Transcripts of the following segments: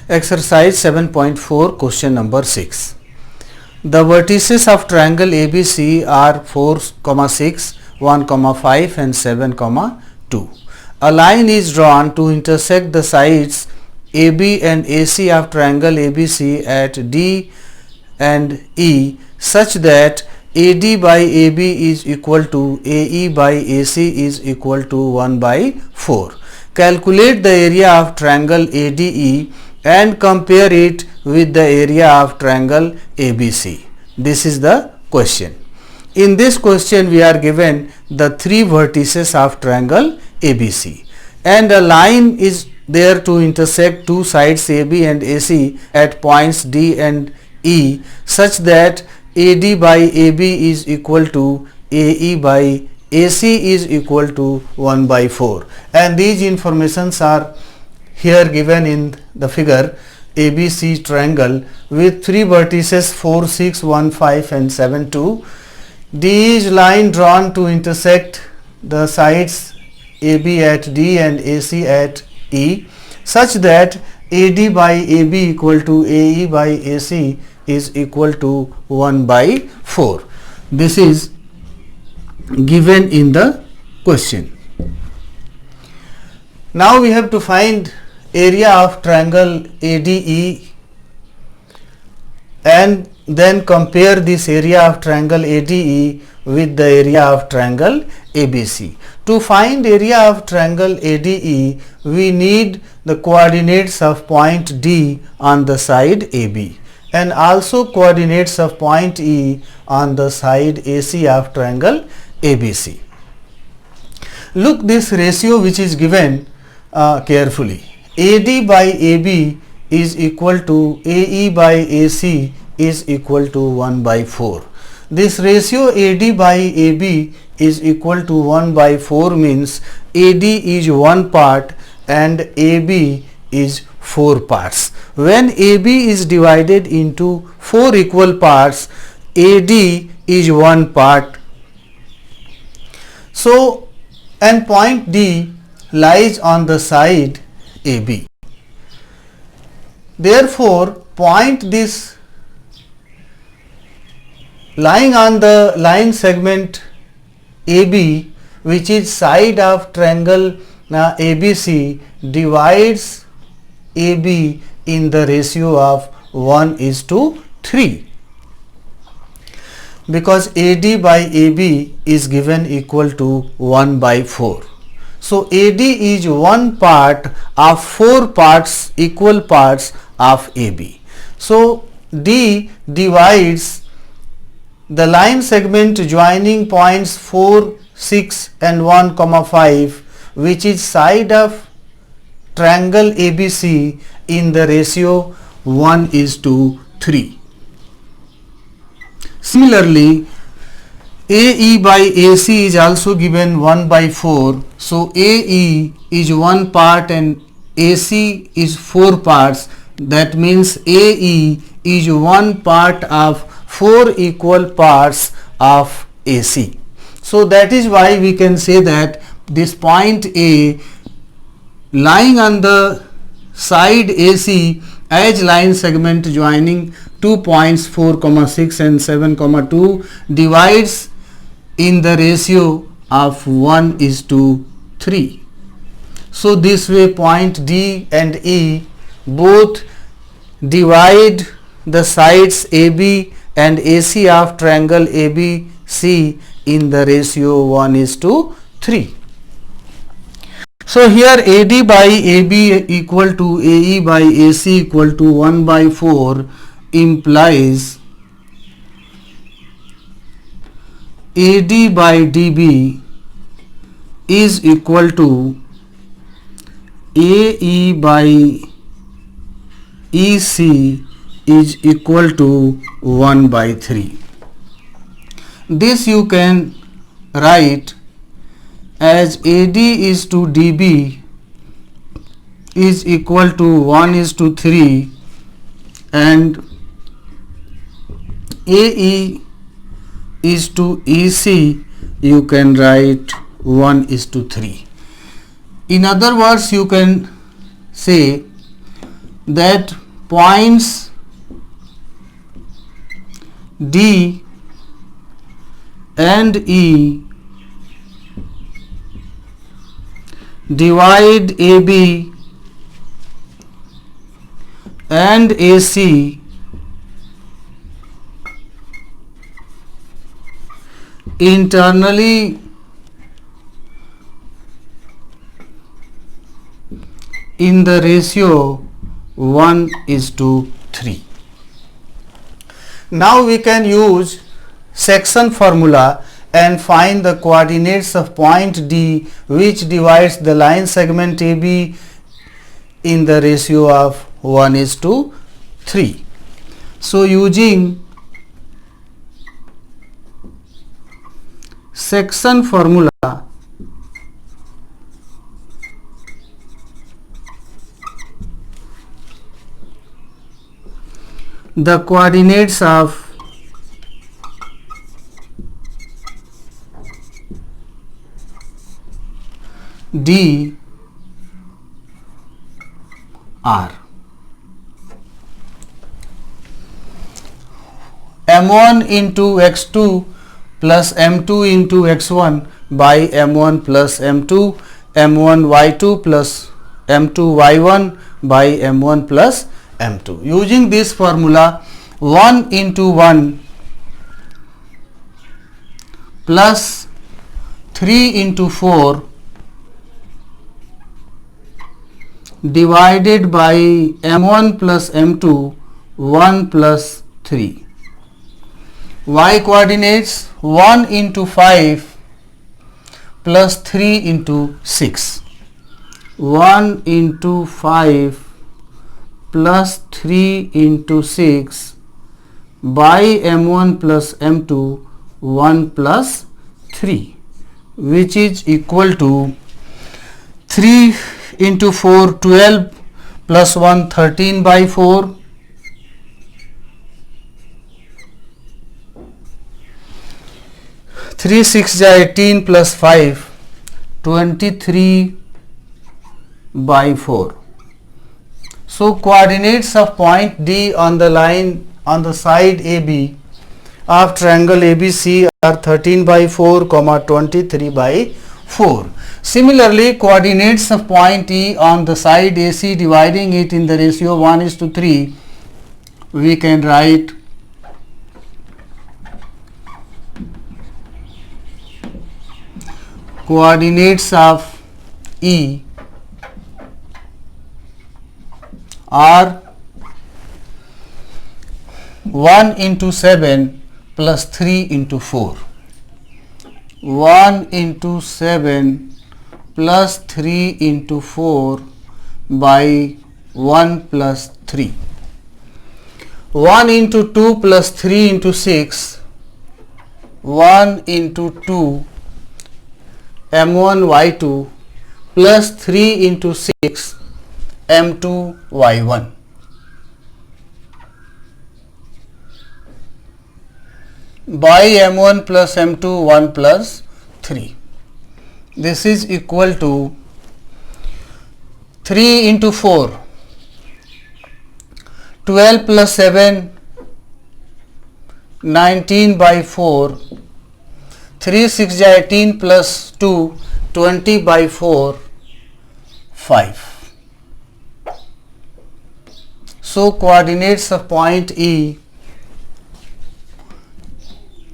Exercise 7.4, question number 6. The vertices of triangle ABC are 4, 6, 1, 5 and 7, 2. A line is drawn to intersect the sides AB and AC of triangle ABC at D and E such that AD by AB is equal to AE by AC is equal to 1 by 4. Calculate the area of triangle ADE and compare it with the area of triangle ABC. This is the question. In this question we are given the three vertices of triangle ABC and a line is there to intersect two sides AB and AC at points D and E such that AD by AB is equal to AE by AC is equal to 1 by 4, and these informations are here given in the figure ABC triangle with three vertices 4, 6, 1, 5 and 7, 2. D is line drawn to intersect the sides AB at D and AC at E such that AD by AB equal to AE by AC is equal to 1 by 4. This is given in the question. Now we have to find area of triangle ADE and then compare this area of triangle ADE with the area of triangle ABC. To find area of triangle ADE, we need the coordinates of point D on the side AB and also coordinates of point E on the side AC of triangle ABC. Look this ratio which is given carefully. AD by AB is equal to AE by AC is equal to 1 by 4. This ratio AD by AB is equal to 1 by 4 means AD is 1 part and AB is 4 parts. When AB is divided into 4 equal parts, AD is 1 part. So, and point D lies on the side AB. Therefore, point this lying on the line segment AB, which is side of triangle ABC, divides AB in the ratio of 1:3 because AD by AB is given equal to 1 by 4. So AD is 1 part of 4 parts, equal parts of AB. So D divides the line segment joining points 4, 6 and 1, 5, which is side of triangle ABC in the ratio 1:3. Similarly, AE by AC is also given 1 by 4. So AE is 1 part and AC is 4 parts. That means AE is 1 part of 4 equal parts of AC. So that is why we can say that this point A lying on the side AC as line segment joining 2 points 4, 6 and 7, 2 divides in the ratio of 1:3. So this way point D and E both divide the sides AB and AC of triangle ABC in the ratio 1:3. So here AD by AB equal to AE by AC equal to 1 by 4 implies AD by DB is equal to AE by EC is equal to 1 by 3. This you can write as AD is to DB is equal to 1:3 and AE is to EC, you can write 1:3. In other words, you can say that points D and E divide AB and AC internally in the ratio 1:3. Now we can use section formula and find the coordinates of point D which divides the line segment AB in the ratio of 1:3. So using section formula, the coordinates of D are m1 into x2 plus m2 into x1 by m1 plus m2, m1 y2 plus m2 y1 by m1 plus m2. Using this formula, 1 into 1 plus 3 into 4 divided by m1 plus m2, 1 plus 3. Y coordinates 1 into 5 plus 3 into 6. 1 into 5 plus 3 into 6 by m1 plus m2, 1 plus 3, which is equal to 3 into 4, 12 plus 1, 13 by 4, 3 6 18 plus 5, 23 by 4. So coordinates of point D on the line on the side AB of triangle ABC are 13 by 4, 23 by 4. Similarly, coordinates of point E on the side AC dividing it in the ratio 1:3, we can write coordinates of E are 1 into 7 plus 3 into 4. 1 into 7 plus 3 into 4 by 1 plus 3. 1 into 2 plus 3 into 6. 1 into 2 m1 y2 plus 3 into 6 m2 y1. By m1 plus m2, 1 plus 3. This is equal to 3 into 4, 12 plus 7, 19 by 4, 3 6 18 plus 2, 20 by 4, 5. So coordinates of point E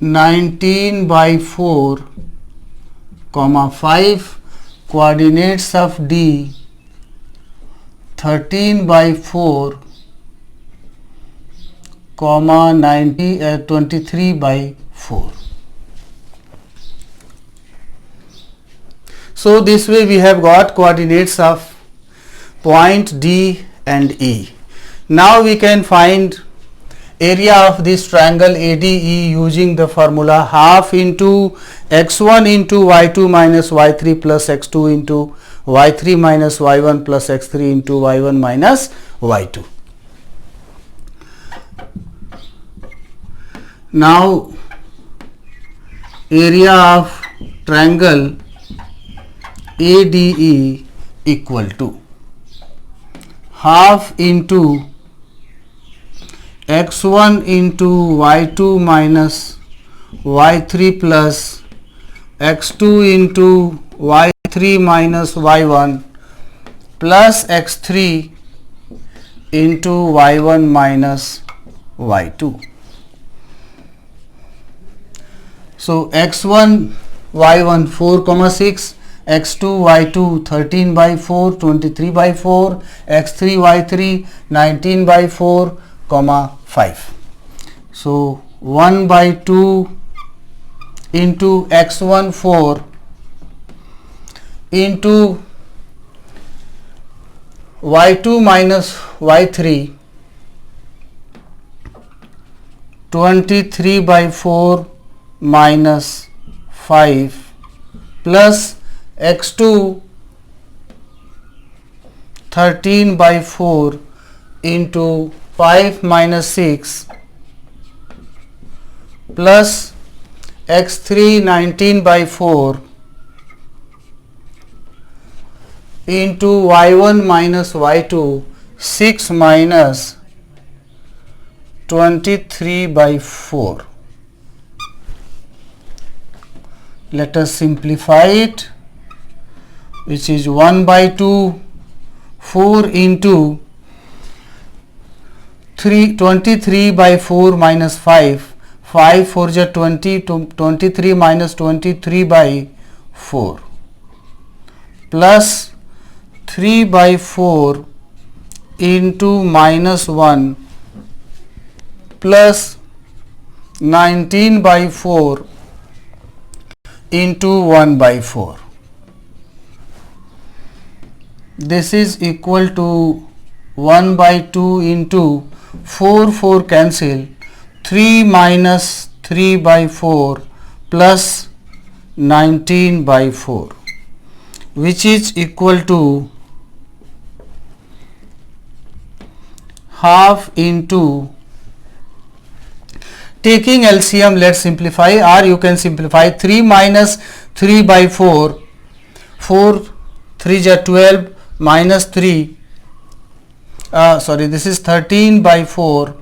19 by 4, 5, coordinates of D 13 by 4, 23 by 4. So this way we have got coordinates of point D and E. Now we can find area of this triangle ADE using the formula half into x1 into y2 minus y3 plus x2 into y3 minus y1 plus x3 into y1 minus y2. Now area of triangle ADE equal to half into x1 into y2 minus y3 plus x2 into y3 minus y1 plus x3 into y1 minus y2. So x1 y1 4, 6, x2 y2 13 by 4, 23 by 4, x3 y3 19 by 4, 5. So 1 by 2 into x1 4 into y2 minus y3 23 by 4 minus 5 plus x2 13 by 4 into 5 minus 6 plus x3 19 by 4 into y1 minus y2 6 minus 23 by 4. Let us simplify it, which is 1 by 2 4 into 23 by 4 minus 5, 5 4 is 20, 23 minus 23 by 4 plus 3 by 4 into minus 1 plus 19 by 4 into 1 by 4. This is equal to 1 by 2 into 4 cancel, 3 minus 3 by 4 plus 19 by 4, which is equal to half into, taking LCM, let's simplify, or you can simplify 3 minus 3 by 4, 4 3 is 12 minus 3, this is 13 by 4.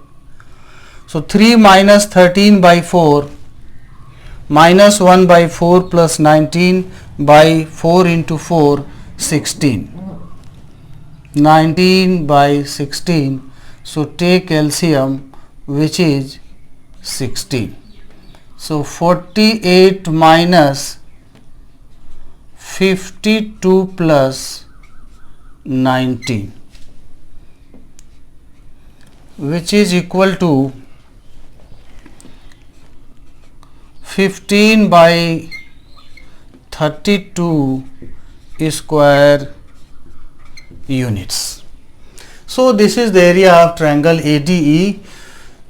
So 3 minus 13 by 4 minus 1 by 4 plus 19 by 4 into 4, 16. 19 by 16. So take LCM, which is 16. So 48 minus 52 plus 19, which is equal to 15 by 32 square units. So this is the area of triangle ADE,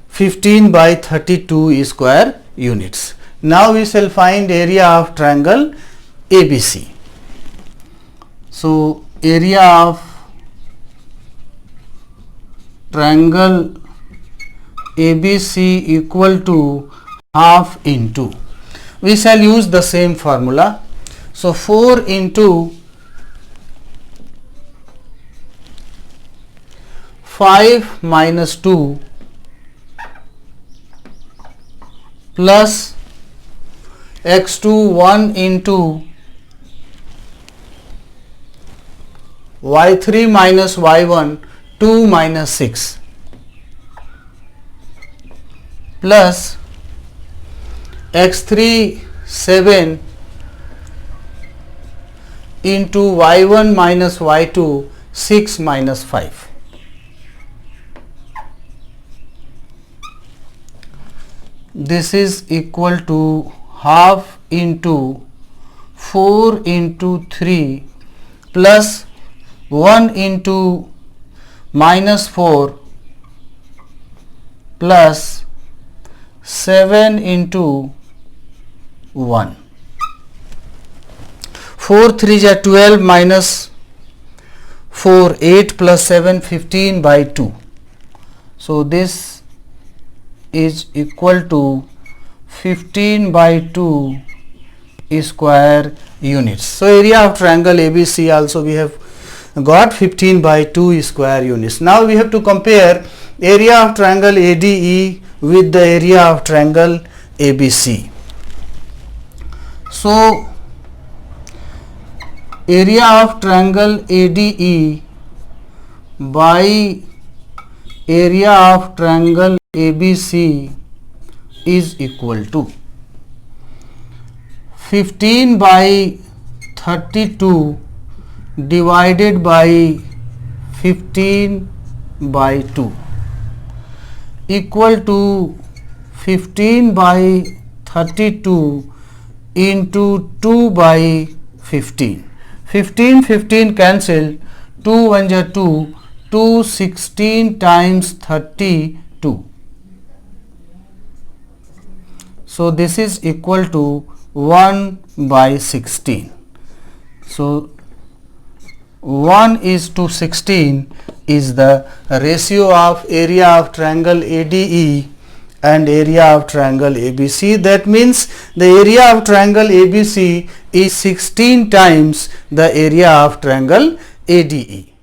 15 by 32 square units. Now we shall find area of triangle ABC. So area of triangle ABC equal to half into, we shall use the same formula. So 4 into 5 minus 2 plus x2 1 into y3 minus y1 2 minus 6 plus x3 7 into y1 minus y2 6 minus 5. This is equal to half into 4 into 3 plus 1 into minus 4 plus 7 into 1. 4 3 is 12 minus 4 8 plus 7 15 by 2. So this is equal to 15 by 2 square units. So area of triangle ABC also we have got 15 by 2 square units. Now we have to compare area of triangle ADE with the area of triangle ABC. So area of triangle ADE by area of triangle ABC is equal to 15 by 32 divided by 15 by 2 equal to 15 by 32 into 2 by 15. 15 cancel, 2 1 ja 2, 2 16 times 32. So this is equal to 1 by 16. So 1 is to 16 is the ratio of area of triangle ADE and area of triangle ABC. That means the area of triangle ABC is 16 times the area of triangle ADE.